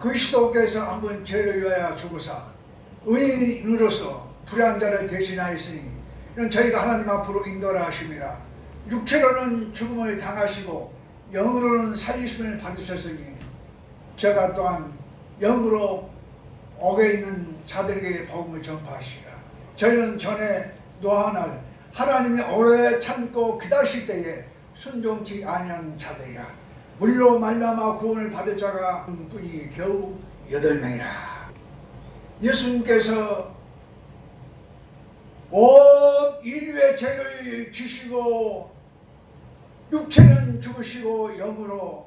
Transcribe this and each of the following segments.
그리스도께서 한번 죄를 위하여 죽으사 의인으로서 불의한 자를 대신하였으니 이는 저희가 하나님 앞으로 인도하라 하심이라. 육체로는 죽음을 당하시고 영으로는 살리심을 받으셨으니 제가 또한 영으로 옥에 있는 자들에게 복음을 전파하시라. 저희는 전에 노하날 하나님이 오래 참고 기다리실 때에 순종치 아니한 자들이라. 물로 말미암아 구원을 받을 자가 뿐이 겨우 8명이라. 예수님께서 온 인류의 죄를 지시고 육체는 죽으시고 영으로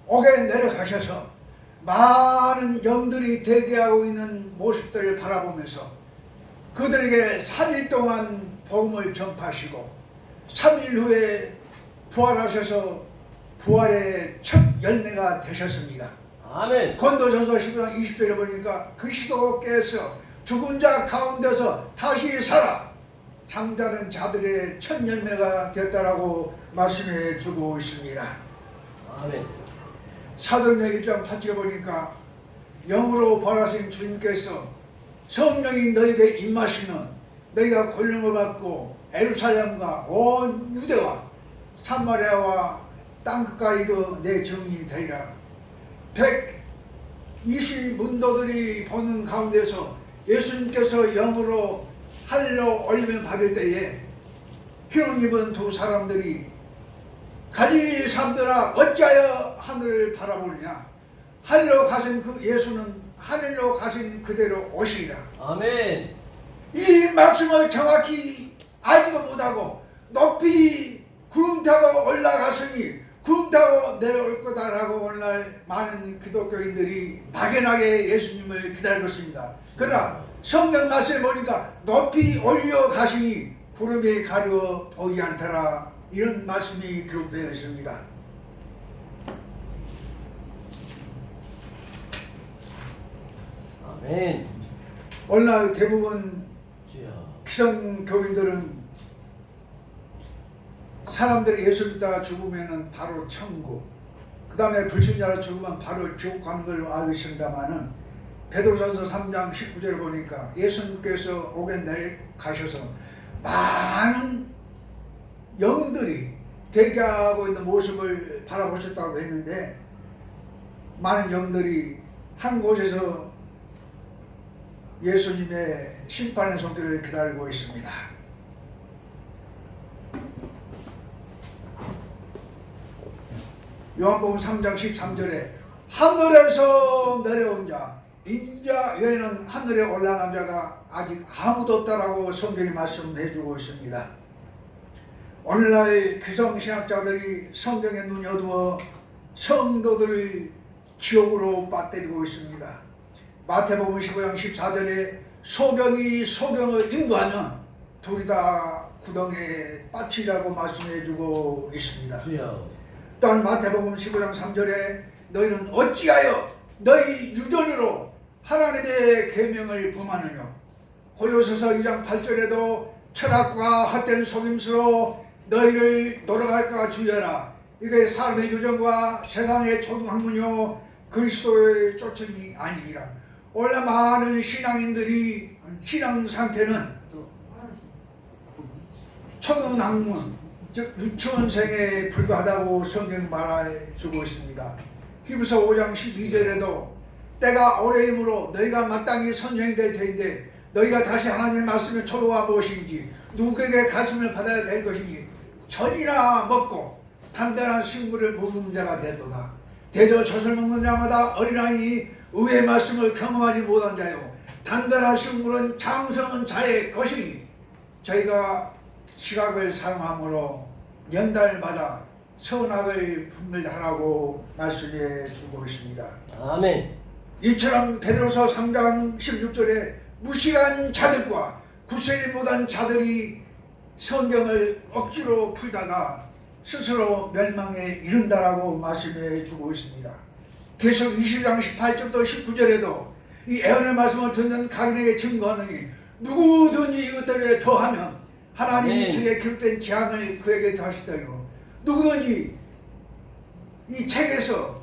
옥에 내려가셔서 많은 영들이 대기하고 있는 모습들을 바라보면서 그들에게 3일 동안 복음을 전파하시고 3일 후에 부활하셔서 부활의 첫 열매가 되셨습니다. 아멘. 고린도전서 10장 20절에 보니까 그리스도께서 죽은 자 가운데서 다시 살아 잠자는 자들의 첫 열매가 됐다라고 말씀해 주고 있습니다. 아멘. 사도행전 1장 8절에 보니까 영으로 부활하신 주님께서 성령이 너에게 임하시면 너희가 권능을 받고 예루살렘과 온 유대와 사마리아와 땅끝까지 이르러 내 증인이 되리라. 120문도들이 보는 가운데서 예수님께서 영으로 하늘로 올림을 받을 때에 흰옷 입은 두 사람들이 갈릴리 사람들아 어찌하여 하늘을 바라보느냐. 하늘로 가신 그 예수는 하늘로 가신 그대로 오시리라. 아멘. 이 말씀을 정확히 알지도 못하고 높이 구름 타고 올라갔으니 구름 타고 내려올 거다라고 오늘날 많은 기독교인들이 막연하게 예수님을 기다리고 있습니다. 그러나 성경 말씀을 보니까 높이 올려가시니 구름에 가려 보이지 않더라, 이런 말씀이 기록되어 있습니다. 아멘. 오늘날 대부분 주여. 기성교인들은 사람들이 예수 믿다가 죽으면 바로 천국, 그 다음에 불신자로 죽으면 바로 지옥 가는 걸로 알고 있습니다만은 베드로전서 3장 19절을 보니까 예수님께서 옥에 내려가셔서 많은 영들이 대기하고 있는 모습을 바라보셨다고 했는데 많은 영들이 한 곳에서 예수님의 심판의 손길을 기다리고 있습니다. 요한복음 3장 13절에 하늘에서 내려온 자 인자 외에는 하늘에 올라간 자가 아직 아무도 없다라고 성경이 말씀해주고 있습니다. 오늘날 기성신학자들이 성경에 눈이 어두워 성도들을 지옥으로 빠뜨리고 있습니다. 마태복음 15장 14절에 소경이 소경을 인도하면 둘이 다 구덩이에 빠지라고 말씀해주고 있습니다. 주여. 또한 마태복음 15장 3절에 너희는 어찌하여 너희 유전으로 하나님의 계명을 범하느냐. 골로새서 2장 8절에도 철학과 헛된 속임수로 너희를 돌아갈까 주의하라. 이게 사람의 유전과 세상의 초등학문이요 그리스도의 쫓음이 아니니라. 원래 많은 신앙인들이 신앙 상태는 초등학문, 즉 유치원생에 불과하다고 성경 말해주고 있습니다. 히브리서 5장 12절에도 때가 오래이므로 너희가 마땅히 선생이 될 터인데 너희가 다시 하나님의 말씀을 초도가 무엇인지 누구에게 가르침을 받아야 될 것인지 전이나 먹고 단단한 식물을 먹는 자가 되도다. 대저 젖을 먹는 자마다 어린아이니 의의 말씀을 경험하지 못한 자요 단단한 식물은 장성한 자의 것이니 저희가 시각을 사용함으로 연달마다 선악을 분별하라고 말씀해 주고 있습니다. 아멘. 이처럼 베드로서 3장 16절에 무식한 자들과 구슬이 못한 자들이 성경을 억지로 풀다가 스스로 멸망에 이른다라고 말씀해 주고 있습니다. 계속 20장 18절부터 19절에도 이 애언의 말씀을 듣는 각인에게 증거하느니 누구든지 이것들에 더하면 하나님이 책에 기록된 재앙을 그에게 더하시더니고 누구든지 이 책에서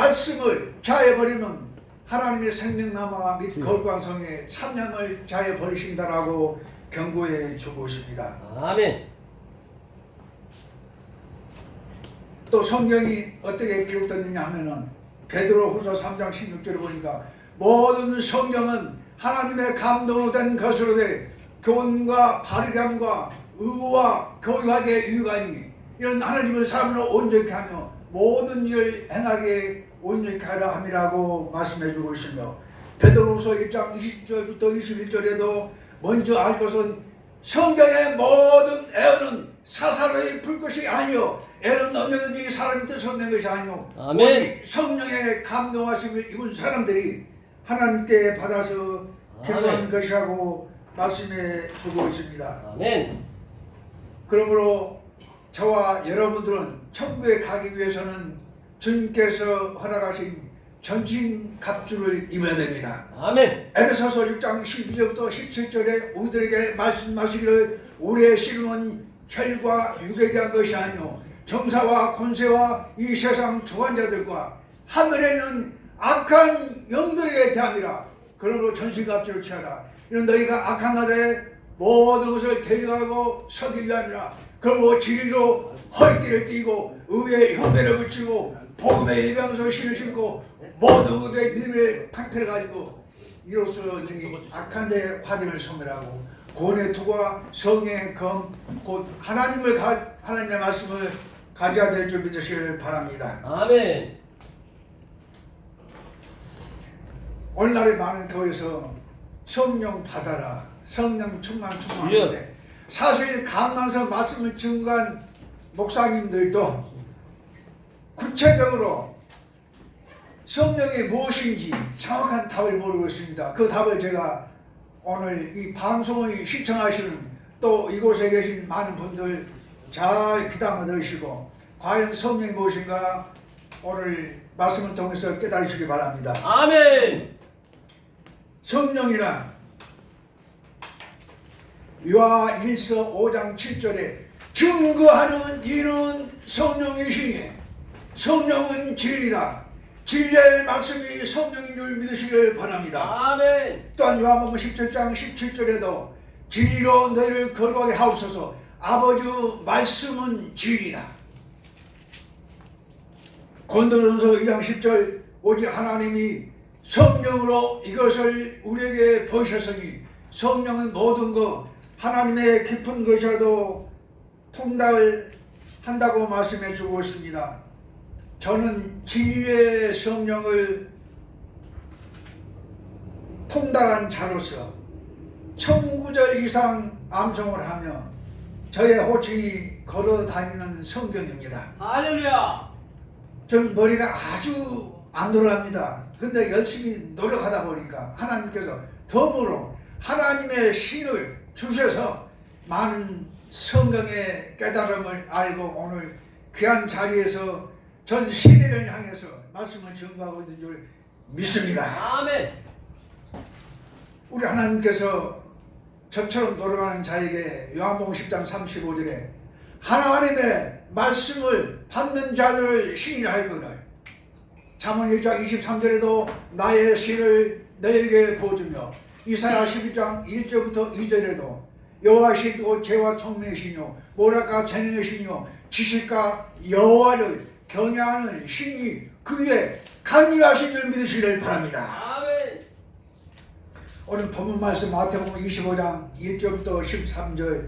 말씀을 자해버리면 하나님의 생명나무와 및 거룩한 성에 참념을 자해버리신다라고 경고해 주고 있습니다. 아멘. 또 성경이 어떻게 기록되느냐 하면은 베드로후서 3장 16절에 보니까 모든 성경은 하나님의 감동으로 된 것으로 돼 교훈과 바르게함과 의와 교육하게 유익하니 이런 하나님의 사람으로 온전케 하며 모든 일을 행하게 온전케 하라 함이라고 말씀해 주고 있으며 베드로후서 1장 20절부터 21절에도 먼저 알 것은 성경의 모든 애언은 사사로이 풀 것이 아니요 애는 언제든지 사람의 뜻으로 낸 것이 아니요 아멘. 오직 성령의 감동하심을 입은 사람들이 하나님께 받아서 기록한 아멘. 것이라고 말씀해 주고 있습니다. 아멘. 그러므로 저와 여러분들은 천국에 가기 위해서는 주님께서 허락하신 전신 갑주를 입어야 됩니다. 아멘. 에베소서 6장 12절부터 17절에 우리들에게 말씀하시기를 우리의 씨름은 혈과 육에 대한 것이 아니요 정사와 권세와 이 세상 주관자들과 하늘에 있는 악한 영들에게 대함이라. 그러므로 전신갑주를 취하라. 이런 너희가 악한 나라에 모든 것을 대적하고 서기 위함이라. 그러므로 진리로 허리띠를 띠고 의의 흉배를 붙이고 복음의 예병서를 신을 신고 모든 의의 믿음의 방패를 가지고 이로써 너희 악한 자의 화증을 소멸하고 구원의 투과 성령의 검 곧 하나님의 말씀을 가져야 될 줄 믿으시길 바랍니다. 아멘. 오늘날의 많은 교회에서 성령 받아라, 성령 충만하는데 사실 감난서 말씀을 증거한 목사님들도 구체적으로 성령이 무엇인지 정확한 답을 모르고 있습니다. 그 답을 제가 오늘 이 방송을 시청하시는 또 이곳에 계신 많은 분들 잘 귀담아 들으시고 과연 성령이 무엇인가 오늘 말씀을 통해서 깨달으시기 바랍니다. 아멘. 성령이란 요한 1서 5장 7절에 증거하는 이는 성령이시니 성령은 진리다. 진리의 말씀이 성령인 줄 믿으시길 바랍니다. 아멘. 또한 요한복음 17장 17절에도 진리로 너희를 거룩하게 하옵소서. 아버지 말씀은 진리다. 고린도전서 2장 10절 오직 하나님이 성령으로 이것을 우리에게 보이셨으니 성령은 모든 것 하나님의 깊은 것이라도 통달한다고 말씀해 주고 있습니다. 저는 진리의 성령을 통달한 자로서 1000구절 이상 암송을 하며 저의 호칭이 걸어다니는 성경입니다. 할렐루야. 저는 머리가 아주 안 돌아갑니다. 근데 열심히 노력하다 보니까 하나님께서 덤으로 하나님의 신을 주셔서 많은 성경의 깨달음을 알고 오늘 귀한 자리에서 전 세계를 향해서 말씀을 증거하고 있는 줄 믿습니다. 아멘. 우리 하나님께서 저처럼 돌아가는 자에게 요한복음 10장 35절에 하나님의 말씀을 받는 자들을 시인할 거늘 잠언 1장 23절에도 나의 씨를 너에게 부어주며 이사야 12장 1절부터 2절에도 여호와시 곧 죄와 총명이시뇨 모략과 재능이시뇨 지식과 여호와를 경외하는 신이 그의 강림하신 줄 믿으시기를 바랍니다. 아멘. 오늘 본문 말씀 마태복음 25장 1절부터 13절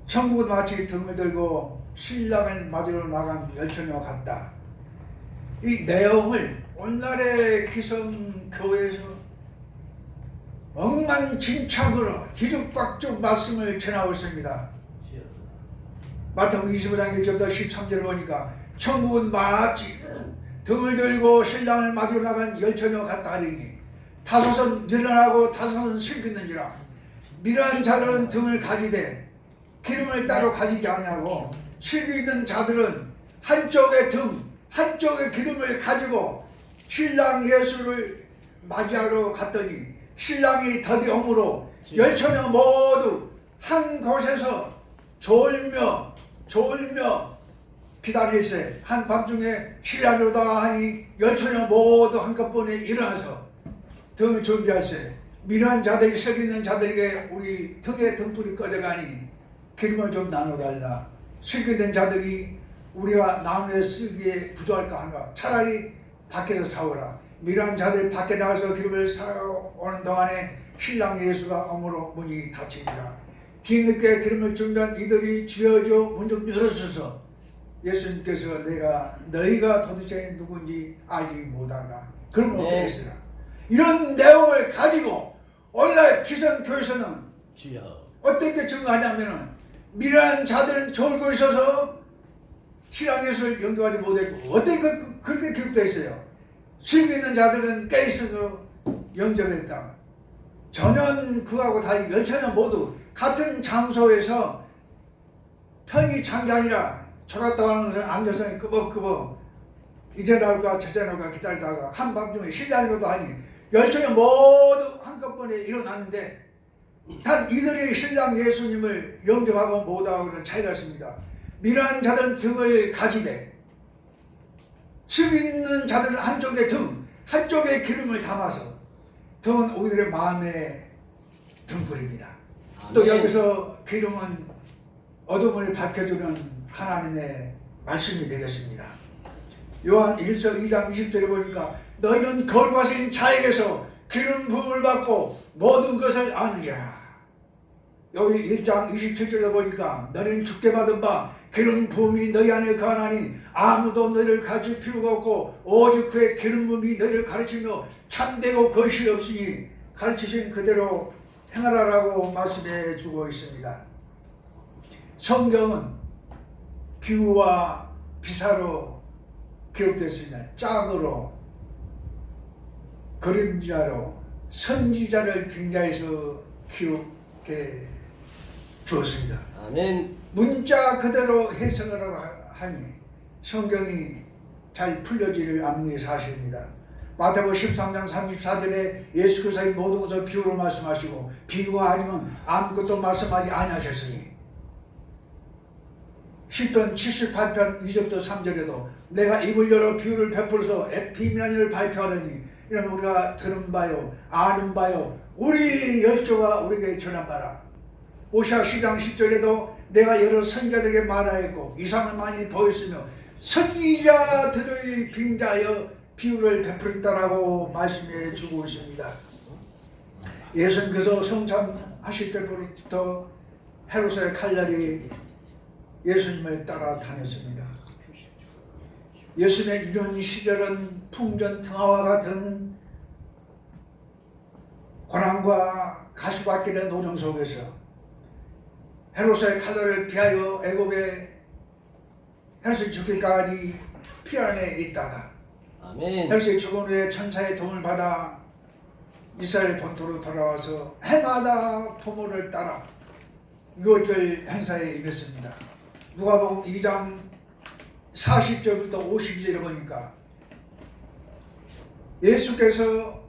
천국은 마치 등을 들고 신랑을 맞으러 나간 열처녀와 같다. 이 내용을 오늘날의 기성교회에서 엉망진창으로 기죽박죽 말씀을 전하고 있습니다. 마태복음 25장 1절부터 13절을 보니까 천국은 마치 등을 들고 신랑을 맞으러 나간 열처녀와 같다 하리니 다섯은 미련하고 다섯은 슬기는지라. 미련한 자들은 등을 가지되 기름을 따로 가지지 아니하고 슬기 있는 자들은 한쪽에 등 한쪽에 기름을 가지고 신랑 예수를 맞이하러 갔더니 신랑이 더디 오므로 열처녀 모두 한 곳에서 졸며 기다릴세. 한밤중에 신랑으로다 하니 열처녀 모두 한꺼번에 일어나서 등을 준비할세. 미련한 자들이 썩 있는 자들에게 우리 등에 등불이 꺼져가니 기름을 좀 나눠달라. 슬기된 자들이 우리가 나무에 쓰기에 부족할까 하나 차라리 밖에서 사오라. 미련한 자들이 밖에 나가서 기름을 사오는 동안에 신랑 예수가 오므로 문이 닫히니라. 뒤늦게 기름을 준비한 이들이 주여주여 문 좀 열어주소서. 예수님께서 내가 너희가 도대체 누군지 알지 못하나. 그럼 어떻게 했으나. 이런 내용을 가지고 오늘날 기성교회에서는 주여. 어떻게 증거하냐면은 미련한 자들은 졸고 있어서 신랑 예수를 영접하지 못했고 어떻게 그렇게 기록되어 있어요. 슬기 있는 자들은 깨 있어서 영접했다. 전혀 그하고 달리 열처녀 모두 같은 장소에서 편히 잔 게 아니라 졸았다고 하는 것은 앉아서 끄벅끄벅 이제 나올까 저제 나올까 기다리다가 한밤중에 신랑이라도 하니 열처녀 모두 한꺼번에 일어났는데 단 이들이 신랑 예수님을 영접하고 못하고는 차이가 있습니다. 미련한 자들은 등을 가지되 습 있는 자들은 한쪽에 등, 한쪽에 기름을 담아서 등은 우리들의 마음의 등불입니다. 또 여기서 기름은 어둠을 밝혀주는 하나님의 말씀이 되겠습니다. 요한 1서 2장 20절에 보니까 너희는 거룩하신 자에게서 기름 부음을 받고 모든 것을 아느냐. 여기 1장 27절에 보니까 너희는 주께 받은 바 기름 부음이 너희 안에 거하나니 아무도 너희를 가르칠 필요가 없고 오직 그의 기름 부음이 너희를 가르치며 참되고 거짓이 없으니 가르치신 그대로 행하라라고 말씀해 주고 있습니다. 성경은 비유와 비사로 기록됐으며 짝으로 그림자로 선지자를 빙자해서 기록해 주었습니다. 아멘. 문자 그대로 해석을 하니 성경이 잘 풀려지를 않는 게 사실입니다. 마태복음 13장 34절에 예수께서 모든 것을 비유로 말씀하시고 비유가 아니면 아무것도 말씀하지 아니하셨으니 시편 78편 2절부터 3절에도 내가 입을 열어 비유를 베풀어서 비밀한 일을 발표하려니 이런 우리가 들은 바요 아는 바요 우리 열조가 우리에게 전한 바라. 호시아 10장 10절에도 내가 여러 선지자들에게 말하였고 이상을 많이 보였으며 선지자들의 빙자하여 비유를 베풀었다라고 말씀해 주고 있습니다. 예수님께서 성삼하실 때부터 헤롯의 칼날이 예수님을 따라 다녔습니다. 예수님의 유년 시절은 풍전 등화와 같은 고난과 가시밭길의 노정 속에서 헤롯의 칼날을 피하여 애굽의 헤롯이 죽기까지 피안에 있다가 아멘. 헤롯이 죽은 후에 천사의 도움을 받아 이스라엘 본토로 돌아와서 해마다 부모를 따라 유월절 행사에 임했습니다. 누가복음 2장 40절부터 52절에 보니까 예수께서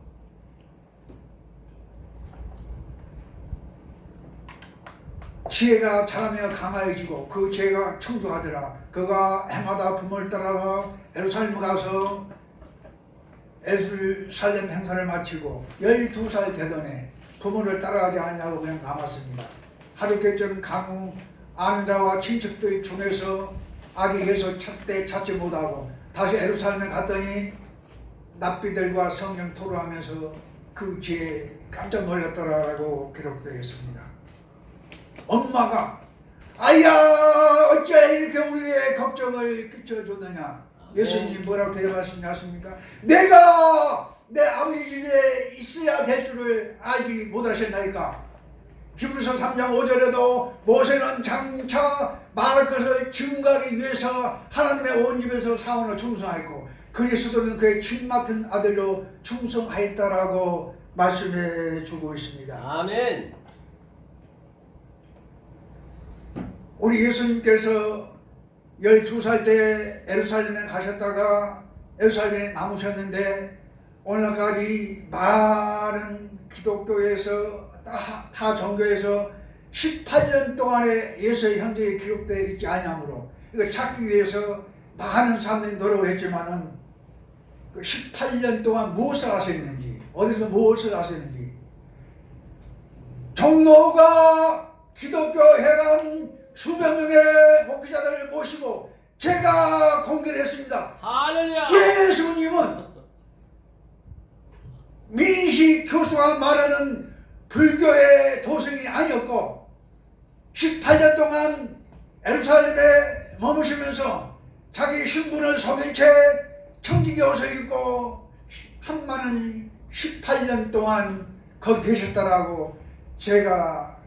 지혜가 자라며 강하여지고 그 지혜가 청조하더라. 그가 해마다 부모를 따라서 예루살렘 가서 예루살렘 행사를 마치고 12살 되던 부모를 따라가지 아니하고 그냥 남았습니다. 하루께쯤 강우 아는 자와 친척들 중에서 아기 예수 찾지 못하고 다시 예루살렘에 갔더니 납비들과 성령 토로하면서 그 지혜에 깜짝 놀랐더라라고 기록되어 있습니다. 엄마가 아야 어째 이렇게 우리의 걱정을 끼쳐줬느냐. 예수님이 뭐라고 대답하시냐십니까? 내가 내 아버지 집에 있어야 될 줄을 알지 못하셨나이까. 히브리서 3장 5절에도 모세는 장차 말할 것을 증거하기 위해서 하나님의 온 집에서 사원을 충성하였고 그리스도는 그의 친맡은 아들로 충성하였다라고 말씀해 주고 있습니다. 아멘. 우리 예수님께서 12살 때 예루살렘에 가셨다가 예루살렘에 남으셨는데 오늘까지 많은 기독교에서 타 종교에서 18년 동안의 예수의 현재에 기록되어 있지 아니하므로 이거 찾기 위해서 많은 사람들이 노력을 했지만은 그 18년 동안 무엇을 하셨는지, 어디서 무엇을 하셨는지, 종로가 기독교 회관 수백 명의 목회자들을 모시고 제가 공개를 했습니다. 할렐루야. 예수님은 민식 교수가 말하는 불교의 도성이 아니었고 18년 동안 예루살렘에 머무시면서 자기 신분을 속인 채 청지기 옷을 입고 한마는 18년 동안 거기 계셨다라고 제가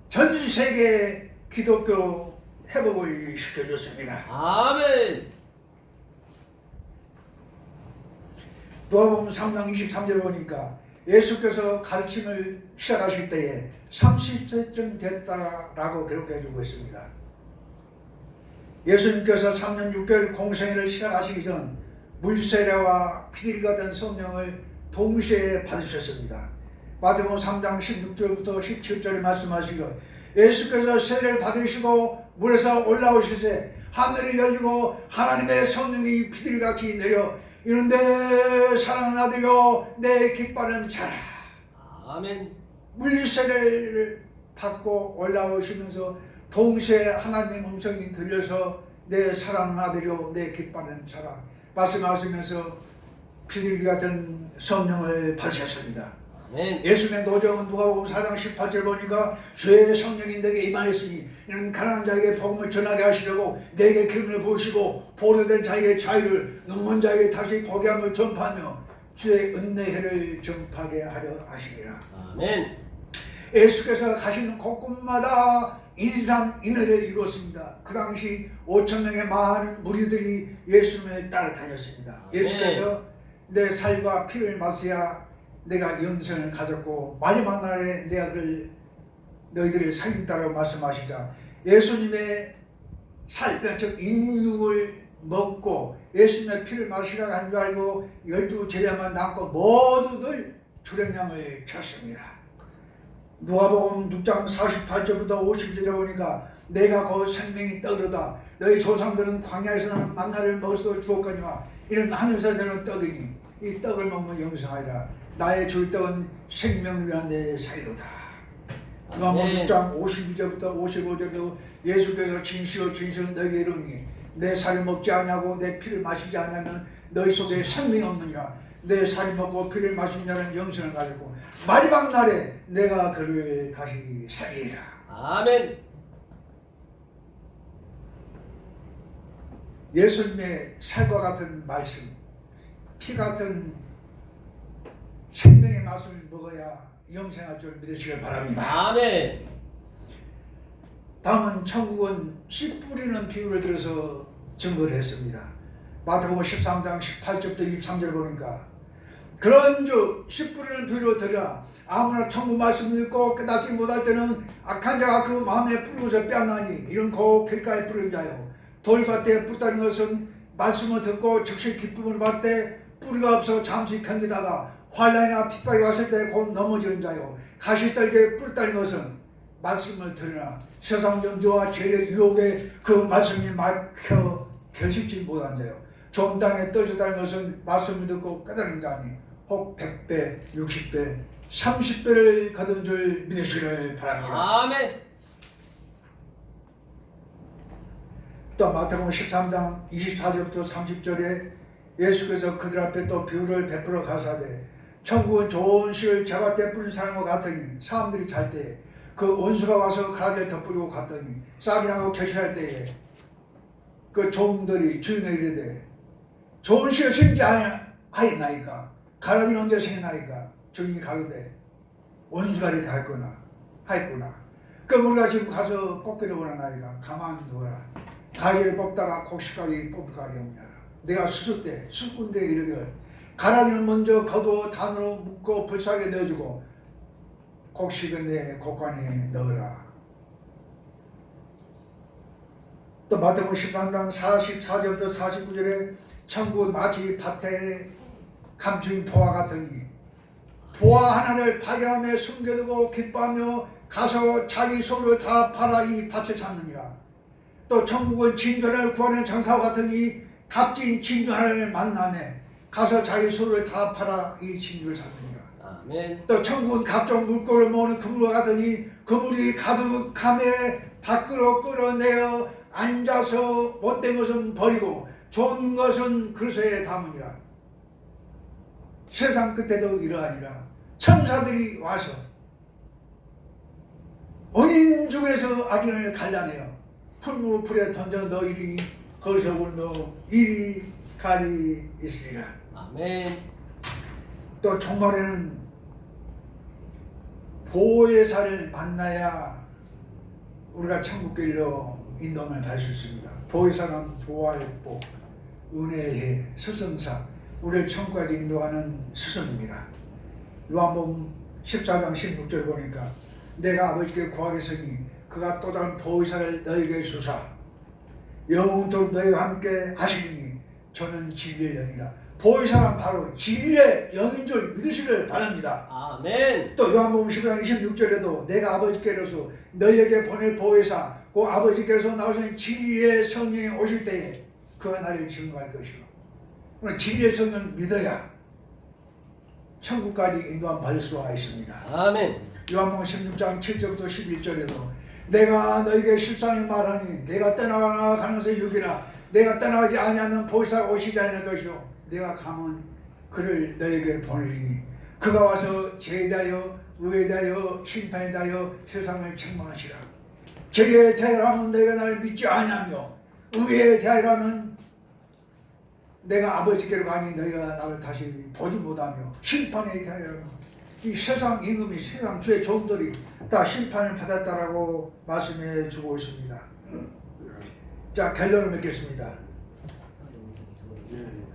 전 세계 기독교 회복을 시켜줬습니다. 아멘. 누가복음 3장 23절 보니까 예수께서 가르침을 시작하실 때에 30세쯤 됐다라고 기록해주고 있습니다. 예수님께서 3년 6개월 공생애를 시작하시기 전 물세례와 피리가 된 성령을 동시에 받으셨습니다. 마태복음 3장 16절부터 17절에 말씀하시기를 예수께서 세례를 받으시고 물에서 올라오시세 하늘이 열리고 하나님의 성령이 피들같이 내려 이런데 사랑하는 아들이여 내 기뻐하는 자라. 아멘. 물세례를 받고 올라오시면서 동시에 하나님의 음성이 들려서 내 사랑하는 아들이여 내 기뻐하는 자라 말씀하시면서 피들기 같은 성령을 받으셨습니다. 아멘. 예수님의 노정은 누가복음 4장 18절 보니까 주의 성령이 내게 임하였으니 이는 가난한 자에게 복음을 전하게 하시려고 내게 기름을 부으시고 포로된 자에게 자유를 눈먼 자에게 다시 보게 함을 전파하며 주의 은혜를 전파하게 하려 하시니라. 아멘. 예수께서 가시는 곳곳마다 인상 인회를 이루었습니다. 그 당시 5,000명의 많은 무리들이 예수님을 따라다녔습니다. 예수께서 내 살과 피를 마셔야 내가 영생을 가졌고 마지막 날에 내가 너희들을 살린다라고 말씀하시자 예수님의 살, 즉 인육을 먹고 예수님의 피를 마시라고 한 줄 알고 12 제자만 남고 모두들 주량량을 쳤습니다. 누가복음 6장 48절부터 50절에 보니까 내가 그 생명이 떡이로다 너희 조상들은 광야에서 나는 만나를 먹어서 죽었거니와 이는 하늘에서 내려온 떡이니 이 떡을 먹으면 영생하리라. 나의 줄 떡은 생명을 위한 내 살이로다. 누가복음 6장 52절부터 55절도 예수께서 진실로 너희에게 이르노니 내 살을 먹지 아니하고 내 피를 마시지 아니하면 너희 속에 생명이 없느니라. 내 살을 먹고 피를 마신 자는 영생을 가지고 마지막 날에 내가 그를 다시 살리리라. 아멘. 예수님의 살과 같은 말씀, 피 같은 생명의 맛을 먹어야 영생할 줄 믿으시길 바랍니다. 아멘. 다음은 천국은 씨 뿌리는 비유를 들어서 증거를 했습니다. 마태복음 13장 18절부터 23절 보니까 그런즉 씨 뿌리는 비유를 들으라. 아무나 천국 말씀을 듣고 깨닫지 못할 때는 악한 자가 그 마음에 뿌리고서 빼앗나니 이런 곧 길가에 뿌린 자요. 돌밭에 뿌리다는 것은 말씀을 듣고 즉시 기쁨을 받을 때 뿌리가 없어 잠시 견디다가 환난이나 핍박이 왔을 때 곧 넘어지는 자요. 가시떨기에 뿌렸다는 것은 말씀을 들으나 세상 정죄와 죄의 유혹에 그 말씀이 막혀 결실치 못한 자요. 좋은 땅에 떨어졌다는 것은 말씀을 듣고 깨달은 자니 혹 100배, 60배, 30배를 거둔 줄 믿으시기를 바랍니다. 아멘. 또 마태복음 13장 24절부터 30절에 예수께서 그들 앞에 또 비유를 베풀어 가사되 천국은 좋은 씨를 제밭에 뿌린 사람과 같으니 사람들이 잘 때에 그 원수가 와서 가라지를 덧뿌리고 갔더니 싹이 나고 결실할 때에 그 종들이 주인에게 이르되 좋은 씨를 심지 아니하였나이까 가라지는 언제 생겨나이까 주인이 가로되 원수가 이렇게 하였구나 그 우리가 지금 가서 뽑기를 원하나이까 가만두어라 가지를 뽑다가 곡식가게 뽑을 가게 없냐라 내가 수군대에 이르기를 가라지는 먼저 거두어 단으로 묶어 불사하게 넣어주고 곡식은 내 곡간에 넣어라. 또 마태복음 13장 44절부터 49절에 천국은 마치 밭에 감추인 보화 같으니 보화 하나를 발견하며 숨겨두고 기뻐하며 가서 자기 소를 다 팔아 이 밭을 찾느니라. 또 천국은 진주를 구하는 장사와 같으니 값진 진주 하나를 만나매 가서 자기 소를 다 팔아 이 진주를 샀느니라. 아멘. 또 천국은 각종 물고를 모으는 그물과 같으니 그물이 가득함에 밖으로 끌어내어 앉아서 못된 것은 버리고 좋은 것은 그릇에 담으니라. 세상 끝에도 이러하니라. 천사들이 와서 은인 중에서 악인을 갈라내어 풀무 불에 던져 넣으리니 거기서 울며 이리 가리 있으리라. 아멘. 또 종말에는 보혜사를 만나야 우리가 천국길로 인도를 갈 수 있습니다. 보혜사는 보활복, 은혜의 스승사, 우리를 천국까지 인도하는 스승입니다. 요한복음 14장 16절 보니까 내가 아버지께 구하겠으니 그가 또 다른 보혜사를 너에게 주사 영원토록 너희와 함께 하시리니 저는 진리의 영이라. 보혜사는 바로 진리의 영인 줄 믿으시길 바랍니다. 아멘. 또 요한복음 10장 26절에도 내가 아버지께로서 너희에게 보낼 보혜사 그 아버지께서 나오신 진리의 성령이 오실 때에 그가 나를 증거할 것이요. 오늘 진리의 성령을 믿어야 천국까지 인도함 받을 수가 있습니다. 아멘. 요한복음 16장 7절부터 11절에도 내가 너에게 실상을 말하니 내가 떠나가는 것을 여기라. 내가 떠나가지 아니하면 보혜사가 오시지 않을 것이요 내가 가면 그를 너에게 보내리니 그가 와서 죄에 대하여 의에 대하여 심판에 대하여 세상을 책망하시라. 죄에 대하여라면 너희가 나를 믿지 아니하며 의에 대하여라면 내가 아버지께로 가니 너희가 나를 다시 보지 못하며 심판에 대하여라면 이 세상 임금이 세상 주의 종들이 다 심판을 받았다라고 말씀해 주고 있습니다. 자, 결론을 맺겠습니다.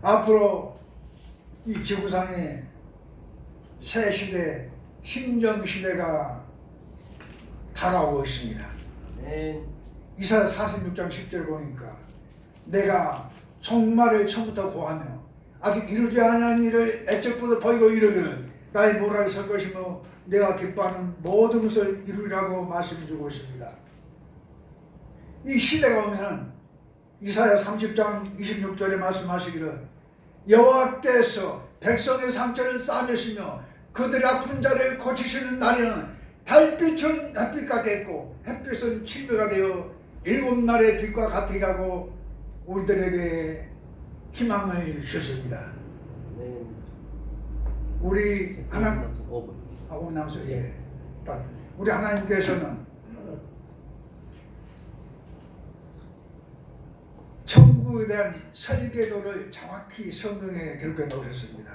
앞으로 이 지구상에 새 시대, 신정 시대가 다가오고 있습니다. 아멘. 이사야 46장 10절 보니까 내가 종말을 처음부터 고하며 아직 이루지 아니한 일을 애적부터 보이고 이르기를 나의 모락이 설 것이며 내가 기뻐하는 모든 것을 이루리라고 말씀해주고 있습니다. 이 시대가 오면 이사야 30장 26절에 말씀하시기를 여호와께서 백성의 상처를 싸매시며 그들의 아픈 자를 고치시는 날에는 달빛은 햇빛 같겠고 햇빛은 칠배가 되어 일곱 날의 빛과 같으리라고 우리들에게 희망을 주셨습니다. 아멘. 우리 하나님, 5분. 오분 남았어요. 예. 우리 하나님께서는 천국에 대한 설계도를 정확히 성경에 기록해 놓으셨습니다.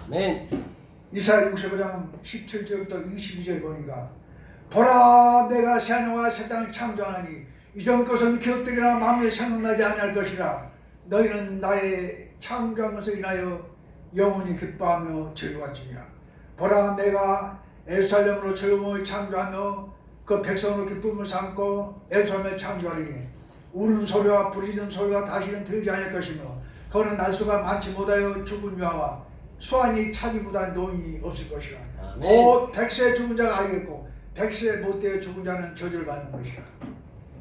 아멘. 이사야 65장 17절부터 22절 보니까 보라 내가 새 하늘과 새 땅을 창조하나니 이전 것은 기억되거나 마음에 생각나지 아니할 것이라 너희는 나의 창조한 것을 인하여 영원히 기뻐하며 즐거워하리라. 보라 내가 예루살렘으로 즐거움을 창조하며 그 백성으로 기쁨을 삼고 예루살렘을 창조하리니 우는 소리와 부르짖는 소리가 다시는 들리지 않을 것이며 그는 날수가 많지 못하여 죽은 유아와 수완이 차기보다 노인이 없을 것이라. 곧 100세 죽은 자가 알겠고 100세 못되어 죽은 자는 저주를 받는 것이라.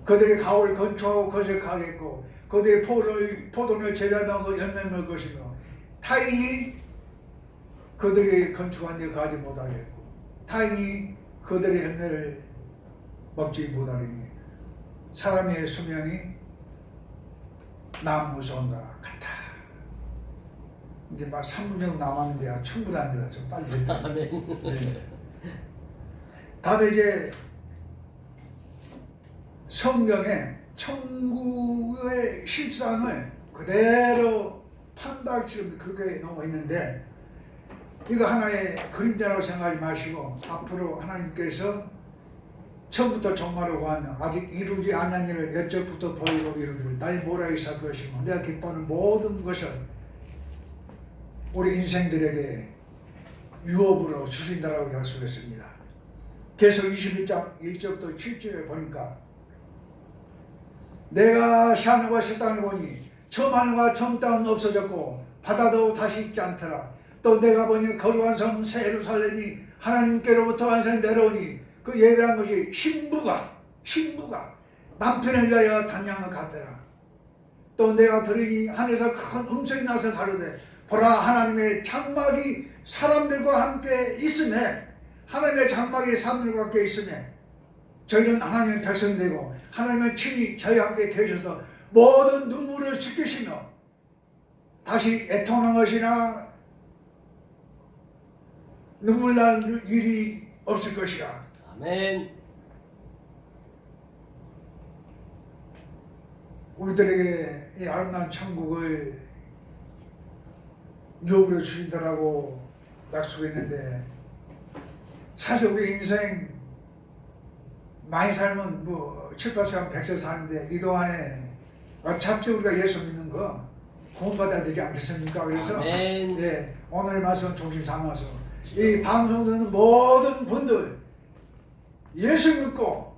그들이 가옥을 건축하고 그것을 가겠고 그들이 포도를 제자하며 그 열매를 먹을 것이며 타인이 그들이 건축한 데 가지 못하겠고 타인이 그들의 열매를 먹지 못하리니 사람의 수명이 나무선과 같아. 이제 막 3분 정도 남았는데 충분합니다. 좀 빨리 해야 돼요. 네. 다음에 이제 성경에 천국의 실상을 그대로 판박처럼 그렇게 나와 있는데 이거 하나의 그림자라고 생각하지 마시고 앞으로 하나님께서 처음부터 종말을 구하며 아직 이루지 아니한 일을 옛적부터 보이고 이루기를 나의 모락이 살 것이며 내가 기뻐하는 모든 것을 우리 인생들에게 유업으로 주신다라고 약속했습니다. 그래서 21장 1절부터 7절에 보니까 내가 새 하늘과 새 땅을 보니 처음 하늘과 처음 땅은 없어졌고 바다도 다시 있지 않더라. 또 내가 보니 거룩한 성 새 예루살렘이 하나님께로부터 완전히 내려오니 그 예배한 것이 신부가 남편을 위하여 단양을 갔더라. 또 내가 들으니 하늘에서 큰 음성이 나서 가로되 보라 하나님의 장막이 사람들과 함께 있음에 하나님의 장막이 사람들과 함께 있음에 저희는 하나님의 백성 되고 하나님의 친히 저희와 함께 계셔서 모든 눈물을 씻기시며 다시 애통하는 것이나 눈물 날 일이 없을 것이야. 아멘. 우리들에게 이 아름다운 천국을 유업으로 주신다라고 약속했는데 사실 우리 인생 많이 살면 뭐 7, 8세, 100세 사는데 이 동안에 어차피 우리가 예수 믿는 거 구원받아야 되지 않겠습니까? 그래서 아멘. 예, 오늘의 말씀 중심 삼아서 이 방송 듣는 모든 분들 예수 믿고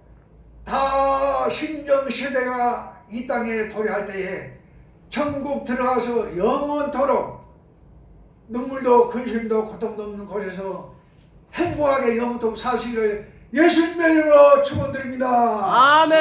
다 신정 시대가 이 땅에 도래할 때에 천국 들어가서 영원토록 눈물도 근심도 고통도 없는 곳에서 행복하게 영원토록 사시기를 예수님의 이름으로 축원드립니다. 아멘.